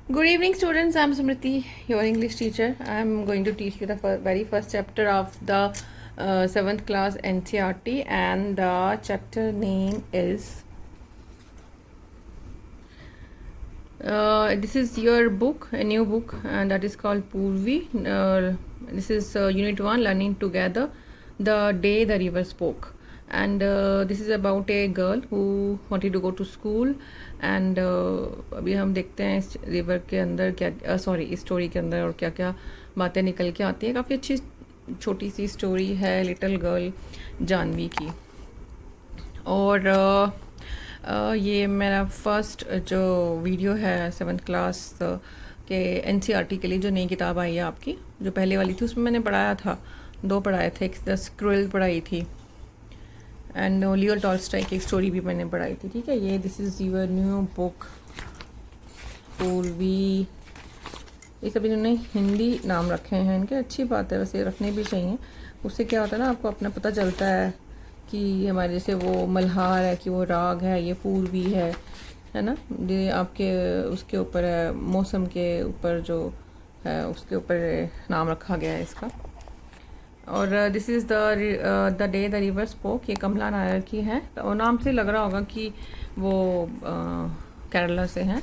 Good evening, students. I'm Smriti, your English teacher. I'm going to teach you the very first chapter of the 7th class NCERT, and the chapter name is. This is your book, a new book, and that is called Purvi. This is Unit 1, Learning Together, The Day the River Spoke. And this is about a girl who wanted to go to school. And अभी हम देखते हैं इस river के अंदर क्या sorry इस story के अंदर और क्या क्या बातें निकल के आती हैं। काफ़ी अच्छी छोटी सी स्टोरी है लिटिल गर्ल जानवी की। और ये मेरा फर्स्ट जो वीडियो है 7th क्लास के NCERT के लिए जो नई किताब आई है आपकी। जो पहले वाली थी उसमें मैंने पढ़ाया था, 2 पढ़ाए थे, एक द स्क्रिल पढ़ाई थी एंड लियो टॉल्स्टॉय की एक स्टोरी भी मैंने पढ़ाई थी। ठीक है, ये this is your new book Poorvi. ये सभी इन्होंने हिंदी नाम रखे हैं इनके, अच्छी बात है, वैसे रखने भी चाहिए। उससे क्या होता है ना, आपको अपना पता चलता है कि हमारे जैसे वो मल्हार है कि वो राग है, ये पूर्वी है ना। ये आपके उसके ऊपर है, मौसम के ऊपर जो है उसके ऊपर नाम रखा गया है इसका। और this is the day the river spoke, ये कमला नायर की है। तो नाम से लग रहा होगा कि वो केरला से हैं।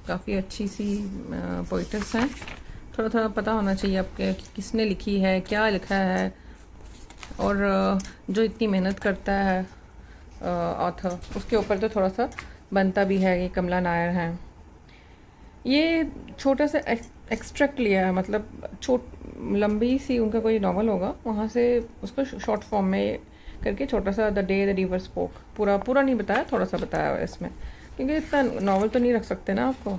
काफ़ी अच्छी सी पोइटस हैं। थोड़ा थोड़ा पता होना चाहिए आपके कि किसने लिखी है, क्या लिखा है, और जो इतनी मेहनत करता है ऑथर, उसके ऊपर तो थोड़ा सा बनता भी है। ये कमला नायर हैं। ये छोटा सा एक्सट्रैक्ट लिया है, मतलब लंबी सी उनका कोई नॉवल होगा, वहाँ से उसको शॉर्ट फॉर्म में करके छोटा सा the day the river spoke, पूरा नहीं बताया, थोड़ा सा बताया है इसमें, क्योंकि इतना नॉवल तो नहीं रख सकते ना आपको।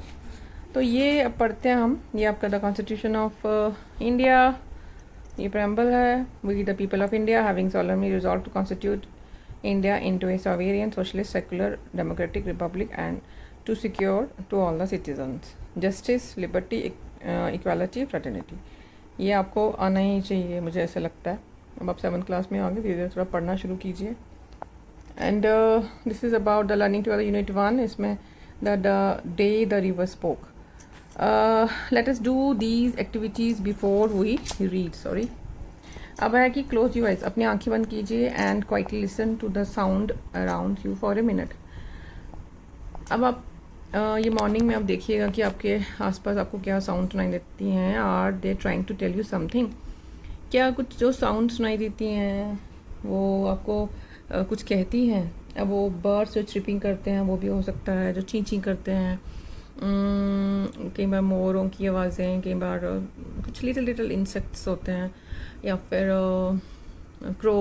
तो ये अब पढ़ते हैं हम। ये आपका द कॉन्स्टिट्यूशन ऑफ इंडिया, ये प्रेम्बल है। We the people of India having solemnly resolved to constitute India into a sovereign, socialist, secular, democratic republic and to secure to all the citizens justice, liberty, equality, fraternity। ये आपको आना ही चाहिए, मुझे ऐसा लगता है। अब आप 7th क्लास में आगे धीरे धीरे थोड़ा पढ़ना शुरू कीजिए। And this is about the learning to unit 1। इसमें the day the river spoke. Let us do these activities before we read. Sorry. अब है कि क्लोज यू आइज, अपनी आंखें बंद कीजिए and quietly listen to the sound around you for a minute. अब आप ये मॉर्निंग में आप देखिएगा कि आपके आसपास आपको क्या साउंड सुनाई देती हैं। Are they trying to tell you something? क्या कुछ जो साउंड सुनाई देती हैं वो आपको कुछ कहती हैं? अब वो बर्ड्स जो ट्रिपिंग करते हैं वो भी हो सकता है, जो ची ची करते हैं, कई बार मोरों की आवाज़ें, कई बार कुछ लिटिल इंसेक्ट्स होते हैं, या फिर क्रो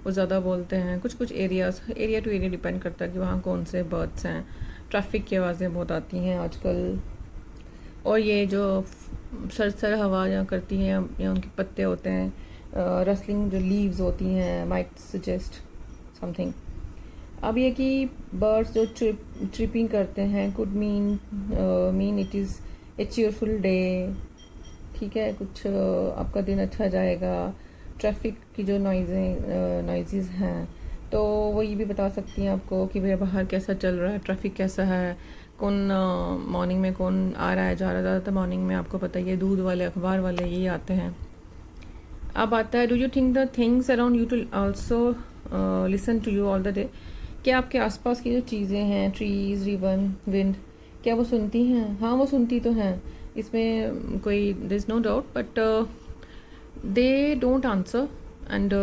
वो ज़्यादा बोलते हैं। कुछ एरिया टू एरिया डिपेंड करता है कि वहाँ कौन से बर्ड्स हैं। ट्रैफिक की आवाज़ें बहुत आती हैं आजकल। और ये जो सर हवा या करती हैं या उनके पत्ते होते हैं, रसलिंग जो लीव्स होती हैं, माइट सजेस्ट समथिंग। अब ये कि बर्ड्स जो ट्रिपिंग करते हैं could mean it is a cheerful day. ठीक है, कुछ आपका दिन अच्छा जाएगा। ट्रैफिक की जो नॉइज़ हैं तो वो ये भी बता सकती हैं आपको कि भैया बाहर कैसा चल रहा है, ट्रैफिक कैसा है, कौन मॉर्निंग में कौन आ रहा है जा रहा है। ज़्यादातर मॉर्निंग में आपको पता ही है दूध वाले, अखबार वाले यही आते हैं। अब आता है, do you think the things around you too also listen to you all the day? क्या आपके आसपास की जो चीज़ें हैं, ट्रीज, रिवन, विंड, क्या वो सुनती हैं? हाँ, वो सुनती तो हैं, इसमें कोई there is no doubt, but they don't answer. And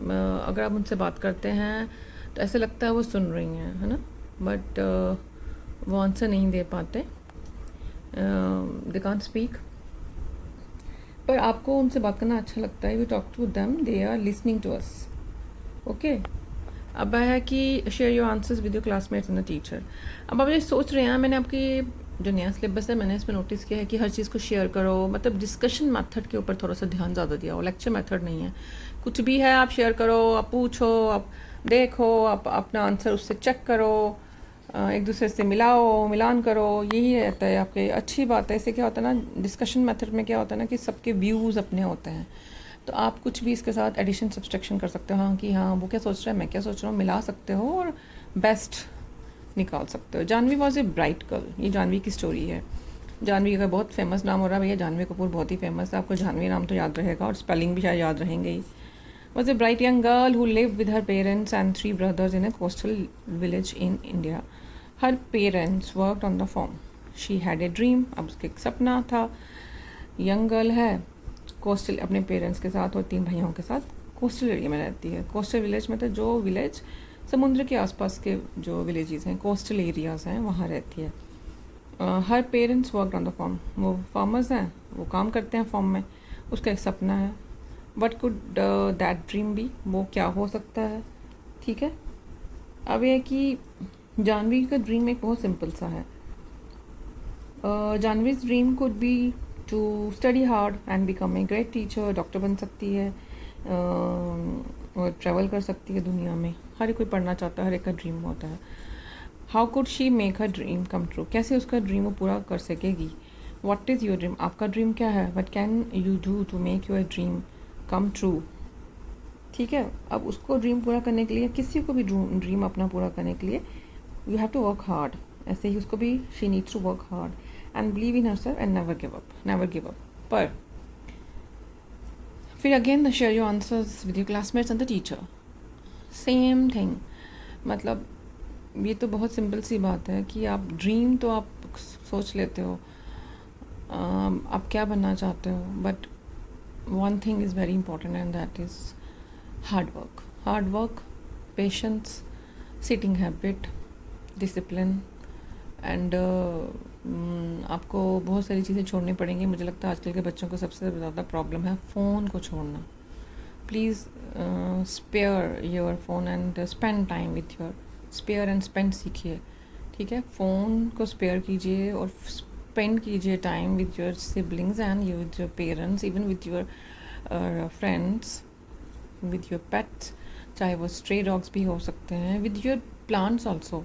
अगर आप उनसे बात करते हैं तो ऐसे लगता है वो सुन रही हैं, है ना, बट वो आंसर नहीं दे पाते, दे कांट स्पीक। पर आपको उनसे बात करना अच्छा लगता है। We talk to them, they are listening to us. Okay. अब है कि share your answers with your classmates and the teacher. अब आप ये सोच रहे हैं, मैंने आपकी जो नया सिलेबस है मैंने इसमें नोटिस किया है कि हर चीज़ को शेयर करो, मतलब डिस्कशन मेथड के ऊपर थोड़ा सा ध्यान ज़्यादा दिया हो, लेक्चर मेथड नहीं है। कुछ भी है आप शेयर करो, आप पूछो, आप देखो, आप अपना आंसर उससे चेक करो, एक दूसरे से मिलान करो, यही रहता है आपके। अच्छी बात है। इससे क्या होता है ना, डिस्कशन मेथड में क्या होता है ना कि सबके व्यूज़ अपने होते हैं, तो आप कुछ भी इसके साथ एडिशन सब्सट्रैक्शन कर सकते हो। हाँ कि हाँ वो क्या सोच रहा है, मैं क्या सोच रहा हूँ, मिला सकते हो और बेस्ट निकाल सकते हो। Janvi was a bright girl, ये जानवी की स्टोरी है। जानवी का बहुत फेमस नाम हो रहा है भैया, जानवी कपूर बहुत ही फेमस है, आपको जानवी नाम तो याद रहेगा और स्पेलिंग भी शायद याद रहेंगे ही। Was a bright young girl who live with her parents and 3 brothers in a coastal village in India. Her parents worked on the farm, she had a dream, अब उसका एक सपना था। यंग गर्ल है, कोस्टल अपने parents के साथ और 3 भाइयों के साथ कोस्टल एरिया में रहती है। कोस्टल विलेज मतलब जो विलेज समुद्र के आसपास के जो विलेजेस हैं, कोस्टल एरियाज़ हैं, वहाँ रहती है। Her parents work on the farm, वो फार्मर्स हैं, वो काम करते हैं फार्म में। उसका एक सपना है, what could that dream be, वो क्या हो सकता है। ठीक है, अब ये कि जानवी का ड्रीम एक बहुत सिंपल सा है। Janvi's dream could be to study hard and become a great teacher, doctor बन सकती है और ट्रैवल कर सकती है दुनिया में। हर कोई पढ़ना चाहता है, हर एक का ड्रीम होता है। How could she make her dream come true, कैसे उसका ड्रीम वो पूरा कर सकेगी। व्हाट इज़ योर ड्रीम, आपका ड्रीम क्या है, what can you do to make your dream come true. ठीक है, अब उसको ड्रीम पूरा करने के लिए, किसी को भी ड्रीम अपना पूरा करने के लिए you have to work hard. ऐसे ही उसको भी she needs to work hard and believe in herself and never give up, never give up. पर फिर again share your answers with your classmates and the teacher, same thing. मतलब ये तो बहुत सिंपल सी बात है कि आप ड्रीम तो आप सोच लेते हो, आप क्या बनना चाहते हो, but one thing is very important and that is hard work. Hard work, patience, sitting habit, discipline and आपको बहुत सारी चीज़ें छोड़नी पड़ेंगी। मुझे लगता है आजकल के बच्चों को सबसे ज़्यादा प्रॉब्लम है फ़ोन को छोड़ना। Please spare your phone and spend time with your, spare and spend सीखिए। ठीक है, फ़ोन को स्पेयर कीजिए और स्पेंड कीजिए time with your siblings and with your parents, even with your friends, with your pets, चाहे वो स्ट्रे डॉग्स भी हो सकते हैं, विथ योर प्लांट्स ऑल्सो।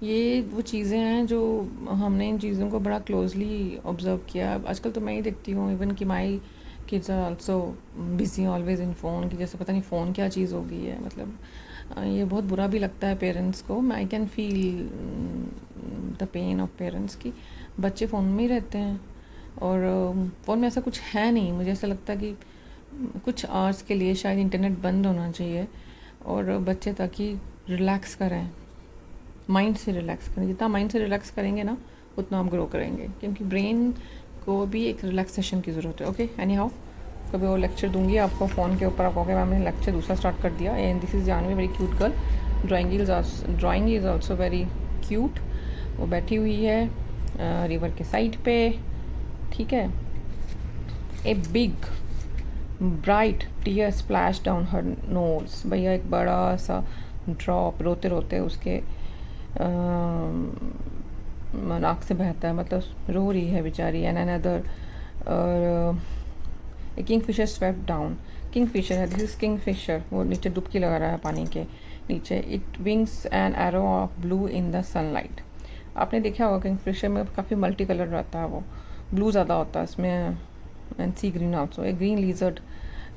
ये वो चीज़ें हैं जो हमने इन चीज़ों को बड़ा क्लोजली ऑब्ज़र्व किया। आजकल तो मैं ही देखती हूँ, इवन कि my kids are also busy always in phone, कि जैसे पता नहीं फ़ोन क्या चीज़ हो गई है। मतलब ये बहुत बुरा भी लगता है पेरेंट्स को। I can feel the pain of parents कि बच्चे फ़ोन में ही रहते हैं और फ़ोन में ऐसा कुछ है नहीं। मुझे ऐसा लगता है कि कुछ आवर्स के लिए शायद इंटरनेट बंद होना चाहिए और बच्चे ताकि रिलैक्स करें, माइंड से रिलैक्स करें। जितना माइंड से रिलैक्स करेंगे ना उतना हम ग्रो करेंगे, क्योंकि ब्रेन को भी एक रिलैक्सेशन की ज़रूरत है। ओके, एनी हाउ कभी और लेक्चर दूंगी आपको फ़ोन के ऊपर। आप कहोगे मैम मैंने लेक्चर दूसरा स्टार्ट कर दिया। And this is Janvi, very cute girl, drawing is also very cute. वो बैठी हुई है रिवर के साइड पे। ठीक है, a big bright tear splash down her nose, भैया एक बड़ा सा ड्रॉप रोते रोते उसके नाक से बहता है, मतलब रो रही है बेचारी। And another a kingfisher swept down, kingfisher है, दिस इज किंग फिशर, वो नीचे डुबकी लगा रहा है पानी के नीचे। It wings an arrow of blue in the sunlight. आपने देखा होगा किंग फिशर में काफ़ी मल्टी कलर रहता है, वो ब्लू ज़्यादा होता है इसमें, and see green also. A green lizard,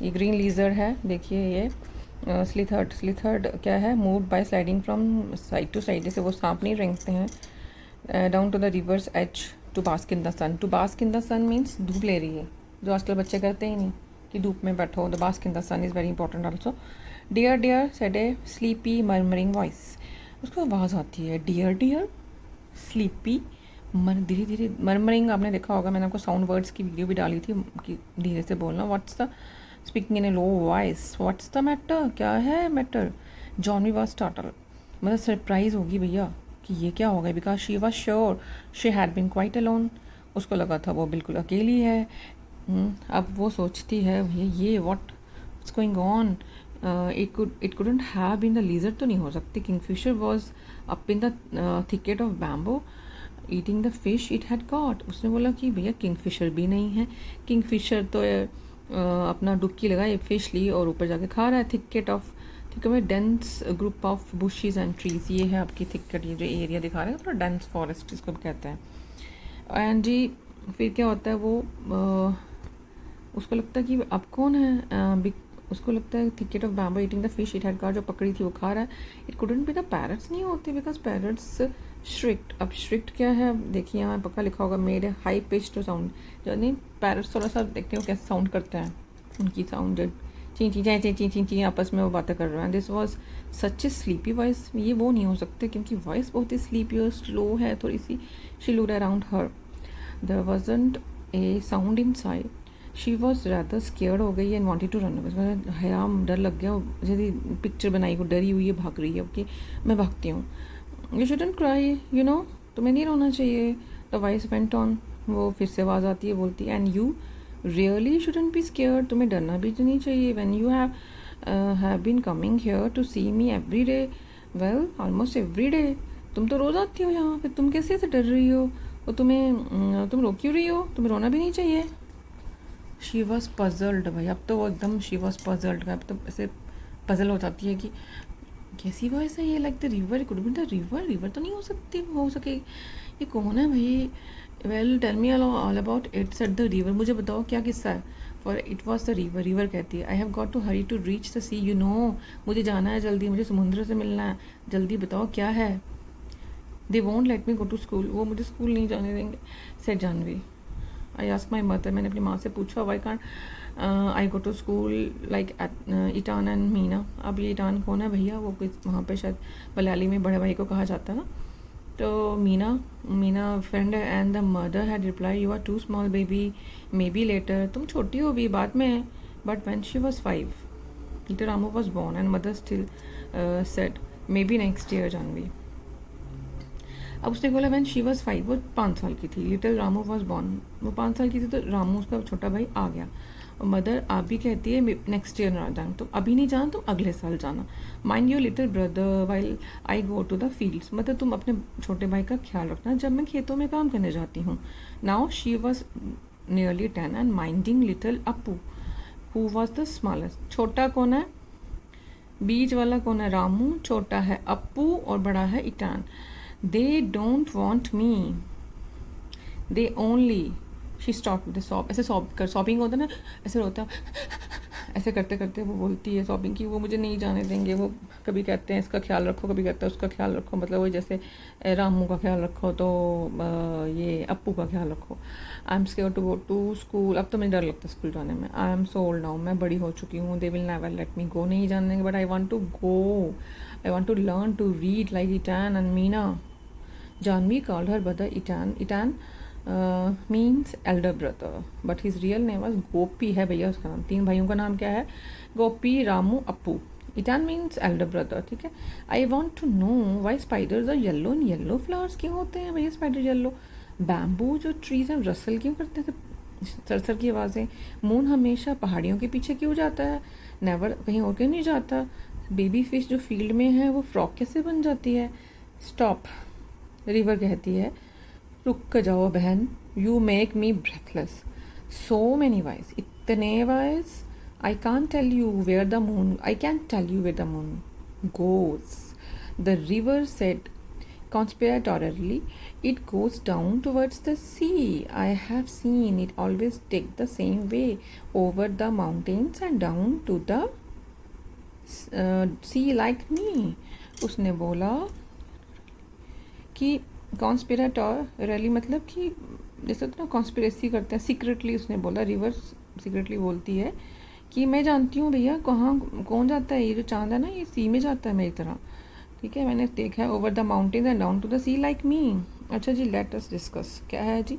ये ग्रीन लीजर्ड है, देखिए ये स्लिथर्ड क्या है, moved by sliding from side to side, जैसे वो सांप नहीं रेंगते हैं, down to the river's edge to bask in the sun. To bask in the sun means धूप ले रही है, जो आजकल बच्चे करते ही नहीं कि धूप में बैठो। The bask in the sun is very important also. Dear dear said a sleepy murmuring voice, उसको आवाज़ आती है डियर डियर स्लीपी धीरे धीरे मर्मरिंग। आपने देखा होगा, मैंने आपको साउंड वर्ड्स की वीडियो भी डाली थी कि धीरे से बोलना। What's the speaking in a low voice, what's the matter, क्या है मैटर। जॉनी वॉज स्टार्टल, मतलब सरप्राइज होगी भैया कि ये क्या हो गया, because she was sure she had been quite alone, उसको लगा था वो बिल्कुल अकेली है। अब वो सोचती है भैया ये what's going on, it couldn't have been the lizard, तो नहीं हो सकती। Kingfisher was up in the thicket of bamboo eating the fish it had got. उसने बोला कि भैया किंगफिशर भी नहीं है, किंगफिशर तो अपना डुबकी लगाए, फिश ली और ऊपर जाके खा रहा है। थिकेट ऑफ, ठीक है, dense group of bushes and trees, ये है आपकी थिकेट, ये जो एरिया दिखा रहे हैं थोड़ा डेंस फॉरेस्ट इसको भी कहते हैं। एंड जी फिर क्या होता है, वो उसको लगता है कि अब कौन है, उसको लगता है thicket of bamboo eating the fish it had got, जो पकड़ी थी वो खा रहा है। It couldn't be the parrots नहीं होते बिकॉज पैरट्स श्रिक्ट। अब श्रिक्ट क्या है, अब देखिए यहाँ पक्का लिखा होगा made high pitch to sound, यानी पैरट्स थोड़ा सा देखते हो कैसे साउंड करते हैं, उनकी साउंड जो ची ची ची ची ची ची आपस में वो बातें कर रहे हैं। This was such A sleepy voice, ये वो नहीं हो सकते क्योंकि वॉइस बहुत ही स्लीपी और स्लो है थोड़ी सी। She looked around her, there wasn't a sound inside, she was rather scared हो गई and wanted to run away. हराम डर लग गया, जैसे पिक्चर बनाई वो डरी हुई है भाग रही है, ओके मैं भागती हूँ। You shouldn't cry you know, तुम्हें नहीं रोना चाहिए। द वॉइस वेंट ऑन, वो फिर से आवाज़ आती है बोलती and you really shouldn't be scared, तुम्हें डरना भी तो नहीं चाहिए। When you have been coming here to see me every day, well almost every day, तुम तो रोज़ आती हो यहाँ, फिर तुम कैसे से डर रही हो, और तुम रो क्यों रही हो, तुम्हें रोना भी नहीं चाहिए। शी वॉज पजल्ड भाई, अब तो वो एकदम शी वॉज पजल्ड, अब तो ऐसे पजल हो जाती है कि कैसी वॉइस है ये, like the river, could be the river, river तो नहीं हो सकती, हो सके, ये कौन है भाई। Well tell me all about it's at the river, मुझे बताओ क्या किस्सा है। For it was the river, river कहती है I have got to hurry to reach the sea, you know, मुझे जाना है जल्दी, मुझे समुद्र से मिलना है, जल्दी बताओ क्या है। They won't let me go to school, वो मुझे स्कूल नहीं जाने देंगे, said Janvi. I ask my mother, मैंने अपनी माँ से पूछा why can't I go to school like Eetan and Meena. अब ये ईटान कौन है भैया, वो वहाँ पे शायद मलयाली में बड़े भाई को कहा जाता है ना। तो Meena friend and the mother had reply you are too small baby maybe later, तुम छोटी हो भी बाद में। But when she was 5 little Ramu was born and mother still said maybe next year Janvi. अब उसने बोला व्हेन शी वॉज 5, वो 5 साल की थी, लिटिल रामू वॉज बॉर्न, वो 5 साल की थी तो रामू उसका छोटा भाई आ गया। और मदर आप भी कहती है नेक्स्ट ईयर ना जाना, तुम अभी नहीं जाना, तुम अगले साल जाना। Mind your little brother while I go to the fields, मतलब तुम अपने छोटे भाई का ख्याल रखना जब मैं खेतों में काम करने जाती हूँ। Now she was nearly 10 and minding little Appu who was the smallest. छोटा कौन है, बीच वाला कौन है, रामू, छोटा है अप्पू और बड़ा है ईटान। They don't want me, they only, she stopped with the sob, ऐसे सॉबिंग होता है ना, ऐसे होता है ऐसे करते करते वो बोलती है सॉबिंग की, वो मुझे नहीं जाने देंगे, वो कभी कहते हैं इसका ख्याल रखो, कभी कहते हैं उसका ख्याल रखो, मतलब वो जैसे रामू का ख्याल रखो तो ये अप्पू का ख्याल रखो। I am scared to go to school, अब तो मुझे डर लगता है स्कूल जाने में। I am so old now, मैं बड़ी हो चुकी हूँ। They will never let me go, नहीं जाने देंगे, but I want to go, I want to learn to read like Eetan and Meena. Janvi called her brother Itan. Itan means elder brother, but his real name was Gopi है भैया उसका नाम। 3 भाइयों का नाम क्या है, गोपी, Ramu, Appu. Itan means elder brother, ठीक है। I want to know why spiders are yellow and yellow flowers क्यों होते हैं भैया स्पाइडर येलो। बैम्बू जो ट्रीज हैं रसल क्यों करते हैं, सरसर की आवाज़ें। मून हमेशा पहाड़ियों के पीछे क्यों जाता है, नेवर कहीं और क्यों नहीं जाता। बेबी फिश जो फील्ड में है वो फ्रॉक कैसे बन जाती है। स्टॉप, रिवर कहती है रुक कर जाओ बहन, you make me breathless. So many whys, इतने whys. I can tell you where the moon, I can tell you where the moon goes, the river said conspiratorially, it goes down towards the sea. I have seen it always take the same way over the mountains and down to the sea like me. उसने बोला कि कॉन्स्पिरेटोरली मतलब कि जैसे तो ना conspiracy करते हैं सीक्रेटली। उसने बोला, रिवर सीक्रेटली बोलती है कि मैं जानती हूँ भैया कहाँ कौन जाता है, ये जो चांद है ना ये सी में जाता है मेरी तरह, ठीक है, मैंने देखा है। Over the mountain and down to the sea like me. अच्छा जी, लेट अस डिस्कस। क्या है जी,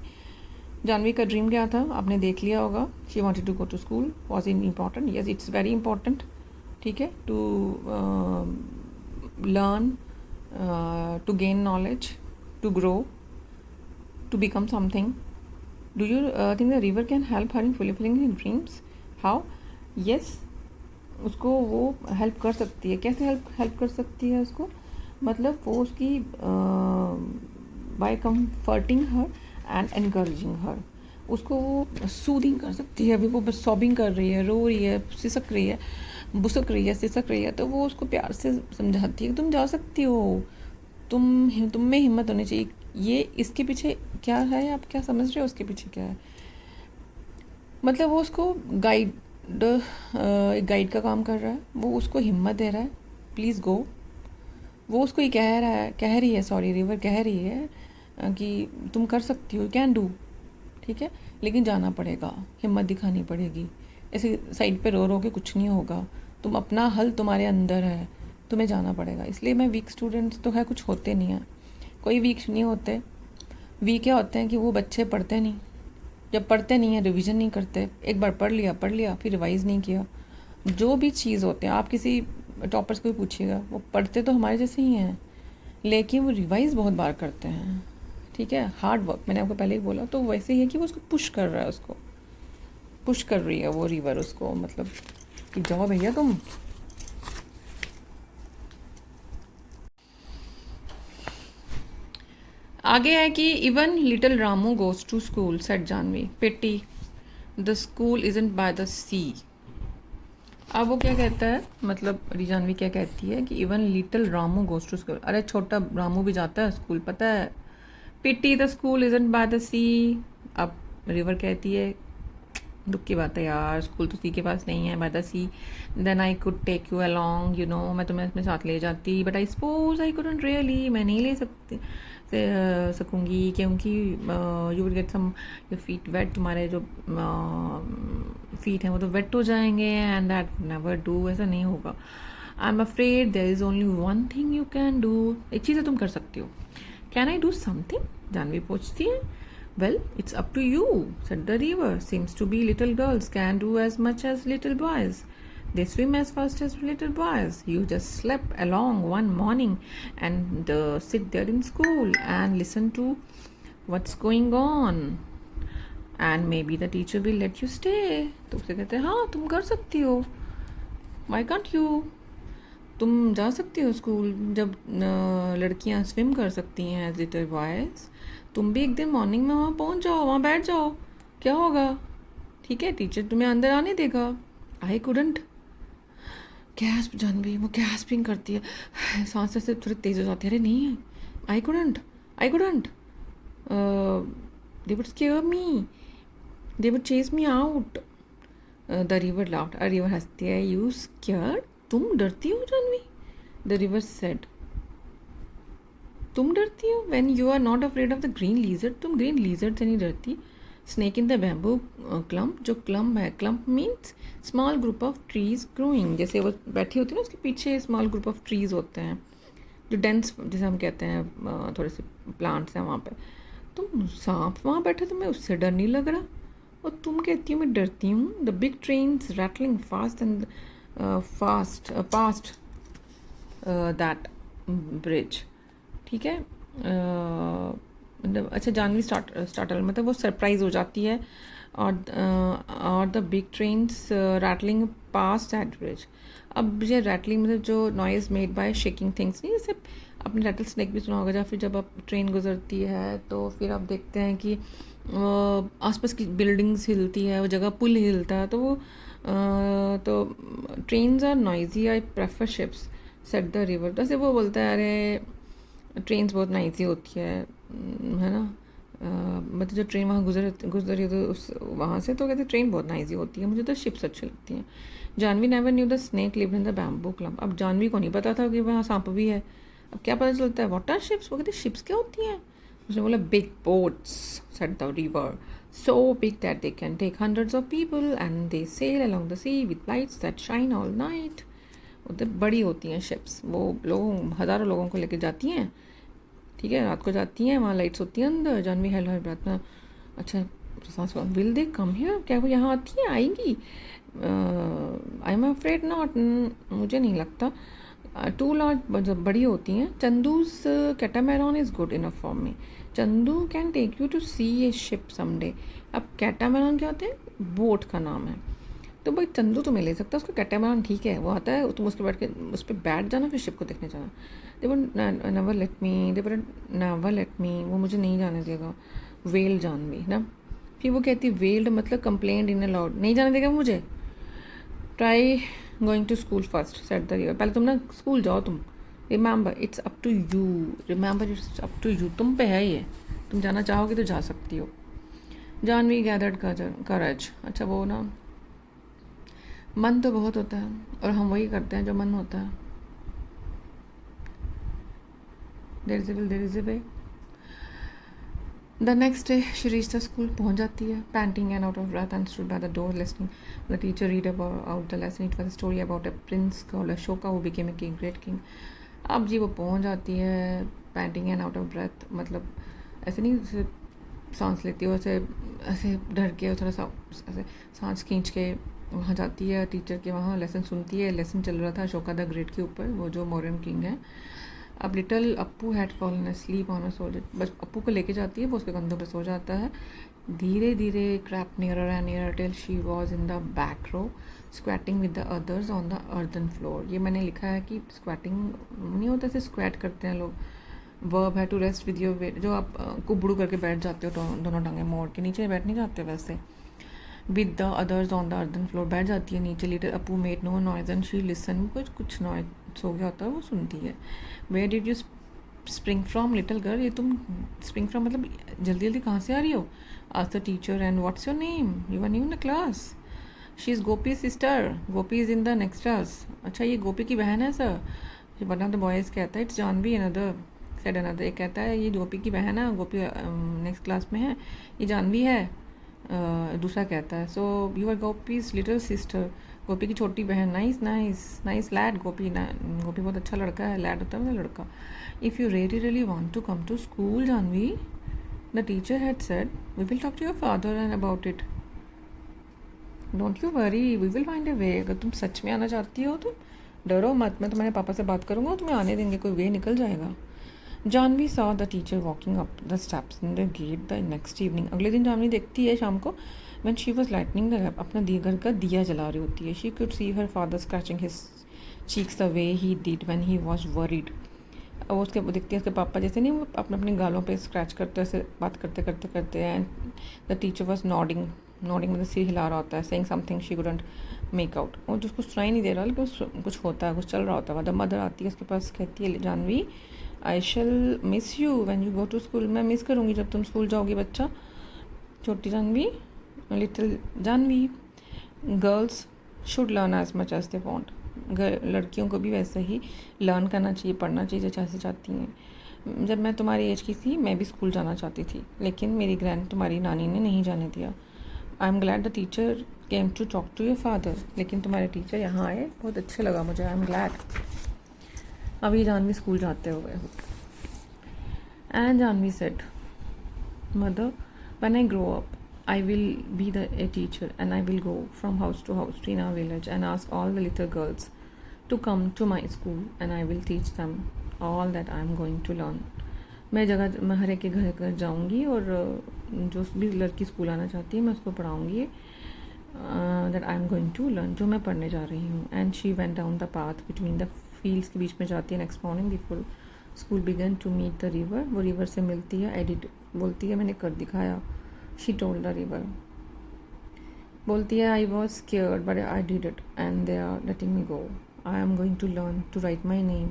जानवी का ड्रीम क्या था आपने देख लिया होगा। She wanted to go to school, was in important, yes it's very important, ठीक है, to learn, to gain knowledge, to grow, to become something. Do you think the river can help her in fulfilling her dreams? How? Yes, उसको वो help कर सकती है। कैसे help कर सकती है उसको, मतलब वो उसकी by comforting her and encouraging her, उसको वो सूदिंग कर सकती है। अभी वो बस सॉबिंग कर रही है, रो रही है, सिसक रही है, बुसक रही है, सिसक रही है, तो वो उसको प्यार से समझाती है तुम जा सकती हो, तुम में हिम्मत होनी चाहिए। ये इसके पीछे क्या है, आप क्या समझ रहे हो उसके पीछे क्या है, मतलब वो उसको गाइड एक गाइड का काम कर रहा है, वो उसको हिम्मत दे रहा है, प्लीज़ गो। वो उसको ये कह रही है सॉरी, रिवर कह रही है कि तुम कर सकती हो, कैन डू, ठीक है, लेकिन जाना पड़ेगा, हिम्मत दिखानी पड़ेगी। ऐसे साइड पे रो रो के कुछ नहीं होगा, तुम अपना हल तुम्हारे अंदर है, तुम्हें जाना पड़ेगा। इसलिए मैं वीक स्टूडेंट्स तो है कुछ होते नहीं हैं, कोई वीक नहीं होते। वीक क्या होते हैं कि वो बच्चे पढ़ते नहीं, जब पढ़ते नहीं है रिवीजन नहीं करते, एक बार पढ़ लिया फिर रिवाइज़ नहीं किया। जो भी चीज़ होते हैं, आप किसी टॉपर्स को भी पूछिएगा, वो पढ़ते तो हमारे जैसे ही हैं, लेकिन वो रिवाइज़ बहुत बार करते हैं, ठीक है, हार्ड वर्क, मैंने आपको पहले ही बोला। तो वैसे ही है कि वो उसको पुश कर रहा है, उसको पुश कर रही है वो रिवर उसको, मतलब कि जाओ भैया तुम। आगे है कि even little Ramu goes to school said Janvi, pity the school isn't by the sea. अब वो क्या कहता है, मतलब जानवी क्या कहती है कि even little Ramu goes to school, अरे छोटा रामू भी जाता है स्कूल, पता है। Pity the school isn't by the sea. अब रिवर कहती है दुख की बात है यार, स्कूल तो सी के पास नहीं है, by the sea, then I could take you along, you know, मैं तुम्हें अपने साथ ले जाती, but I suppose I couldn't really, मैं नहीं ले सकती सकूँगी, क्योंकि you will get some your feet wet, तुम्हारे जो फीट हैं वो तो वेट हो जाएंगे, एंड दैट नेवर डू, ऐसा नहीं होगा। I am afraid there is only one thing you can do, एक चीज़ है तुम कर सकती हो। Can I do something, Janvi पूछती है। Well, it's up to you, said the river. Seems to be little girls can do as much as little boys. They swim as fast as little boys. You just slept along one morning and sit there in school and listen to what's going on. And maybe the teacher will let you stay. तो उसे कहते हैं हाँ तुम कर सकती हो, why can't you? तुम जा सकती हो स्कूल, जब लड़कियां स्विम कर सकती हैं एज लिटिल बॉयज़, तुम भी एक दिन मॉर्निंग में वहाँ पहुँच जाओ, वहाँ बैठ जाओ, क्या होगा, ठीक है, टीचर तुम्हें अंदर आने देगा। आई कुडंट, गैस्प जानवी, वो गैस्पिंग करती है, सांस से थोड़ी तेज हो जाती है, अरे नहीं, I couldn't they would scare me, they would chase me out. The river laughed, रिवर हंसती है, यू स्केयर्ड, तुम डरती हो जानवी, द रिवर सेड, तुम डरती हो, when you are not afraid of the green lizard, तुम ग्रीन लीजर्ड से नहीं डरती। Snake in the bamboo clump, जो क्लम्प है, clump means small group of trees growing, जैसे वो बैठी होती है ना उसके पीछे स्मॉल ग्रुप ऑफ ट्रीज होते हैं, जो डेंस जैसे हम कहते हैं, थोड़े से प्लांट्स हैं वहाँ पे। तुम सांप वहाँ बैठे, तुम्हें उससे डर नहीं लग रहा, और तुम कहती हो मैं डरती हूँ। The big trains rattling fast and past that bridge, ठीक है। अच्छा, जानवी स्टार्टल मतलब वो सरप्राइज हो जाती है, और the big trains rattling pass that bridge. अब ये रैटलिंग मतलब जो noise made by shaking things, नहीं, जैसे आपने रैटल स्नेक भी सुना होगा, या फिर जब आप ट्रेन गुजरती है तो फिर आप देखते हैं कि आसपास की बिल्डिंग्स हिलती है, वो जगह पुल हिलता है, तो वो तो trains are noisy, I prefer ships, said the river. जैसे वो बोलता है अरे ट्रेन्स बहुत नाइजी होती है ना, मतलब जो ट्रेन वहाँ गुजर रही तो उस वहाँ से, तो कहते ट्रेन बहुत नाइजी होती है, मुझे तो शिप्स अच्छी लगती हैं। Janvi never knew the snake live in the bamboo clump. अब जानवी को नहीं पता था कि वहाँ सांप भी है, अब क्या पता चलता है, व्हाट आर शिप्स, वो कहते शिप्स क्या होती हैं, उसने बोला big boats, said the river, so big that they can take hundreds of people and they sail along the sea with lights that shine all night. उधर बड़ी होती हैं शिप्स, वो हज़ारों लोगों को लेकर जाती हैं, ठीक है, रात को जाती हैं, वहाँ लाइट्स होती हैं अंदर। जानवी हेल हर रात में, अच्छा विल दे कम हियर, क्या वो यहाँ आती हैं, आएंगी, आई एम अफ्रेड नॉट, मुझे नहीं लगता। टू लार्ज, जब बड़ी होती हैं। Chandu's catamaran is good enough for me, Chandu can take you to see a ship someday. अब कैटामैरॉन क्या होते हैं, बोट का नाम है, तो भाई चंदू तुम्हें ले सकता है, उसको कैटामैरॉन ठीक है, वो आता है, तुम उसके बैठ के उस पर बैठ जाना, फिर शिप को देखने जाना। दे वुड नेवर लेट मी, वो मुझे नहीं जाने देगा। वेल जानवी ना, फिर वो कहती वेल्ड मतलब कंप्लेंट इन अलाउड, नहीं जाने देगा मुझे। Try going to school first, said the river, पहले तुम ना स्कूल जाओ तुम। Remember it's up to you, remember it's up to you, तुम पे है ये, तुम जाना चाहोगे तो जा सकती हो। जानवी गैदर्ड करेज, अच्छा वो ना मन तो बहुत होता है और हम वही करते हैं जो मन होता है। There is a will, there is a way. The next day she reach the school, पहुंच जाती है, panting and out of breath and stood by the door listening the teacher read out the lesson. It was a story about a prince called Ashoka who became a king, great king. अब जी वो पहुंच जाती है, panting and out of breath, मतलब ऐसे नहीं जैसे सांस लेती हो, ऐसे ऐसे डर के और थोड़ा सा ऐसे सांस खींच के वहाँ जाती है टीचर के वहाँ, लेसन सुनती है। लेसन चल रहा था अशोका द ग्रेट के ऊपर, वो जो मौर्यन किंग है। अब little Appu had fallen asleep on a soldier, बस अप्पू को लेके जाती है, वो उसके कंधों पर सो जाता है। धीरे धीरे crept nearer and nearer till she was in the back row squatting with the others on the earthen floor. ये मैंने लिखा है कि स्क्वैटिंग नहीं होता, ऐसे स्क्वैट करते हैं लोग। वर्ब है to rest with your weight, जो आप कुबड़ू करके बैठ जाते हो, दोनों टांगे मोड़ के, नीचे बैठ नहीं जाते वैसे। With the others on the earthen floor, बैठ जाती है नीचे। Little Appu made no noise and she listen, कुछ नॉइज सो गया होता है वो सुनती है। Where did you spring from little girl, ये तुम स्प्रिंग फ्रॉम मतलब जल्दी जल्दी कहाँ से आ रही हो? Asked the teacher and what's your name, you are new in the class. She is Gopi sister, Gopi is in the next class. अच्छा ये गोपी की बहन है sir? One of the boys कहता है it's Janvi, another said another, एक कहता है ये गोपी की बहन है, गोपी नेक्स्ट क्लास में है, ये जानवी है। दूसरा कहता है so you are Gopi's little sister, Gopi की छोटी बहन। Nice nice nice lad, Gopi Gopi बहुत अच्छा लड़का है, लैड होता है मतलब लड़का। If you really really want to come to school Janvi, the teacher had said we will talk to your father and about it, don't you worry we will find a way. अगर तुम सच में आना चाहती हो तो डरो मत, मैं तुम्हारे पापा से बात करूँगा, तुम्हें आने देंगे, कोई वे निकल जाएगा। Janvi saw the teacher walking up the steps in the gate the next evening, अगले दिन जानवी देखती है शाम को, when she was lighting the lamp, अपना घर का दिया जला रही होती है। she could see her father scratching his cheeks the way he did when he was worried। अब उसके देखती है उसके पापा जैसे नहीं वो अपने गालों पे स्क्रैच करते ऐसे बात करते करते करते हैं। And the teacher was nodding, nodding मतलब सिर हिला रहा होता है, saying something she couldn't make out, वो जिसको सुनाई नहीं दे रहा लेकिन कुछ होता है, कुछ चल रहा होता है। द मदर आती है उसके पास, कहती है Janvi I shall miss you when you go to school, मैं मिस करूँगी जब तुम स्कूल जाओगी बच्चा। छोटी Janvi, little Janvi, girls should learn as much as they want, लड़कियों को भी वैसे ही लर्न करना चाहिए, पढ़ना चाहिए जैसे चाहती हैं। जब मैं तुम्हारी एज की थी मैं भी स्कूल जाना चाहती थी, लेकिन मेरी ग्रैंड तुम्हारी नानी ने नहीं जाने दिया। I am glad the teacher came to talk to your father, लेकिन तुम्हारे टीचर यहाँ आए, बहुत अच्छे लगा मुझे, आई एम ग्लैड। अभी जानवी स्कूल जाते हुए, and Janvi said mother when I grow up I will be a teacher and I will go from house to house in our village and ask all the little girls to come to my school and I will teach them all that I am going to learn। मैं हर एक के घर घर जाऊंगी और जो भी लड़की स्कूल आना चाहती है मैं उसको पढ़ाऊंगी, that I am going to learn, जो मैं पढ़ने जा रही हूँ। and she went down the path between the fields, के बीच में जाती है। next morning before school began to meet the river, वो river से मिलती है। edit बोलती है मैंने कर दिखाया। She told the river, बोलती है I was scared but I did it and they are letting me go। I am going to learn to write my name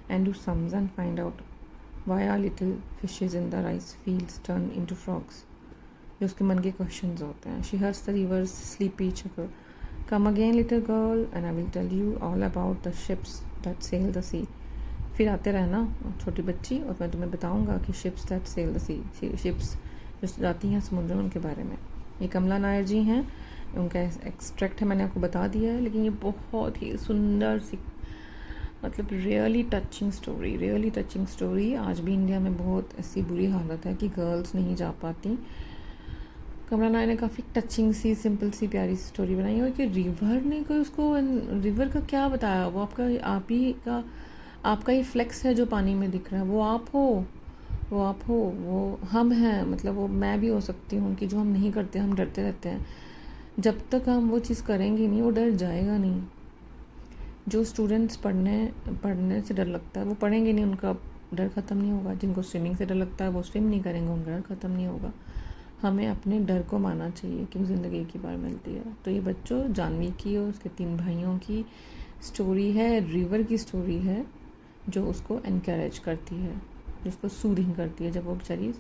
and do sums and find out why are little fishes in the rice fields turn into frogs। जो उसके मन के questions होते हैं। She hears the rivers sleepy chuckle, come again little girl and I will tell you all about the ships that sail the sea। फिर आते रहना छोटी बच्ची और मैं तुम्हें बताऊंगा कि ships that sail the sea, ships जो जाती हैं समुद्र में, उनके बारे में। ये कमला नायर जी हैं, उनका एक्सट्रैक्ट है, मैंने आपको बता दिया है, लेकिन ये बहुत ही सुंदर सी मतलब रियली टचिंग स्टोरी। आज भी इंडिया में बहुत ऐसी बुरी हालत है कि गर्ल्स नहीं जा पाती। कमला नायर ने काफ़ी टचिंग सी सिंपल सी प्यारी सी स्टोरी बनाई है कि रिवर ने कोई उसको, रिवर का क्या बताया, वो आपका ही फ्लेक्स है जो पानी में दिख रहा है, वो आप हो, वो हम हैं, मतलब वो मैं भी हो सकती हूँ कि जो हम नहीं करते हम डरते रहते हैं। जब तक हम वो चीज़ करेंगे नहीं वो डर जाएगा नहीं। जो स्टूडेंट्स पढ़ने से डर लगता है वो पढ़ेंगे नहीं, उनका डर ख़त्म नहीं होगा। जिनको स्विमिंग से डर लगता है वो स्विम नहीं करेंगे, उनका डर ख़त्म नहीं होगा। हमें अपने डर को मानना चाहिए कि ज़िंदगी एक ही बार मिलती है। तो ये बच्चों जानवी की और उसके 3 भाइयों की स्टोरी है, रिवर की स्टोरी है जो उसको इनकरेज करती है, जिसको सूदिंग करती है जब वो बेचारी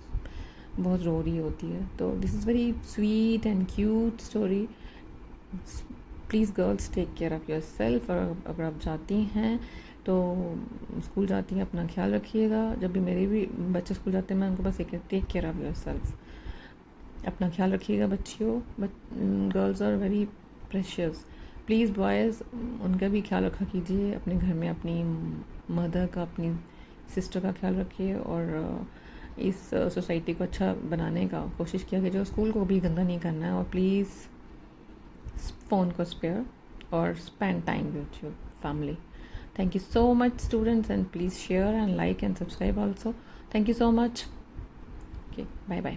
बहुत रो रही होती है। तो this is very sweet and cute story. Please girls take care of yourself. और अगर आप जाती हैं तो स्कूल जाती हैं अपना ख्याल रखिएगा। जब भी मेरे भी बच्चे स्कूल जाते हैं मैं उनको बस एक take care of yourself, अपना ख्याल रखिएगा बच्चियों। Girls are very precious. Please boys उनका भी ख्याल रखा कीजिए, अपने घर में अपनी मदर का, अपनी सिस्टर का ख्याल रखिए। और इस सोसाइटी को अच्छा बनाने का कोशिश किया कीजिए, स्कूल को भी गंदा नहीं करना है। और प्लीज़ फ़ोन को स्पेयर और spend time with your family. Thank you so much students, and please share and like and subscribe also. Thank you so much. Okay, bye bye.